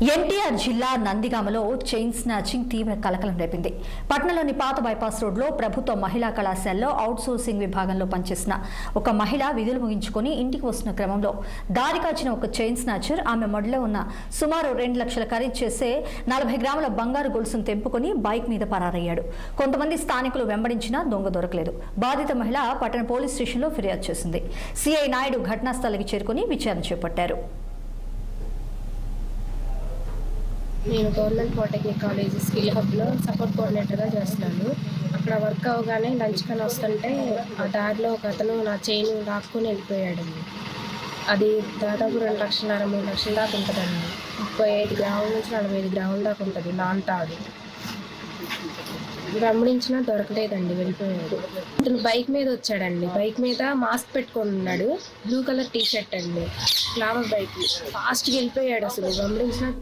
ఎన్టీఆర్ జిల్లా నందిగామలో chain snatching తీవ్ర కలకలం రేపింది. పట్నంలోని పాత బైపాస్ రోడ్లో ప్రభుత్వ మహిళా కళాశాలలో అవుట్సోర్సింగ్ విభాగంలో పనిచేసిన ఒక మహిళ విధులు ముగించుకుని ఇంటికి వస్తున్న క్రమంలో దారి కాచిన ఒక చైన్ స్నాచర్ ఆమె మొడలో ఉన్న సుమారు 2 లక్షల ఖరీదు చేసే 40 గ్రాముల బంగారు గొలుసును తెంపుకొని బైక్ మీద పరారయ్యాడు. కొంతమంది స్థానికులు వెంబడించినా దొంగ దొరకలేదు. బాధిత మహిళ పట్టణ పోలీస్ స్టేషన్లో ఫిర్యాదు చేసింది. సిఐ నాయుడు ఘటనా స్థలికి చేరుకుని విచారణ చేపట్టారు. నేను గవర్నమెంట్ పాలిటెక్నిక్ కాలేజ్ స్కిల్ హబ్లో సపోర్ట్ కోఆర్డినేటర్గా చేస్తున్నాను. అక్కడ వర్క్ అవగానే లంచ్ కని వస్తుంటే ఆ దారిలో ఒక అతను నా చైన్ లాక్కొని వెళ్ళిపోయాడండి. అది దాదాపు 2 లక్షల 3 లక్షల దాకా ఉంటుందండి. 35 గ్రాముల నుంచి 45 గ్రాముల దాకా ఉంటుంది. నాన్ తాడు వెంబడించినా దొరకలేదండి, వెళ్ళిపోయాడు. అతను బైక్ మీద వచ్చాడండి. బైక్ మీద మాస్క్ పెట్టుకొని ఉన్నాడు. బ్లూ కలర్ టీ షర్ట్ అండి, గ్లామర్ బైక్. ఫాస్ట్గా వెళ్ళిపోయాడు. అసలు వెంబడించిన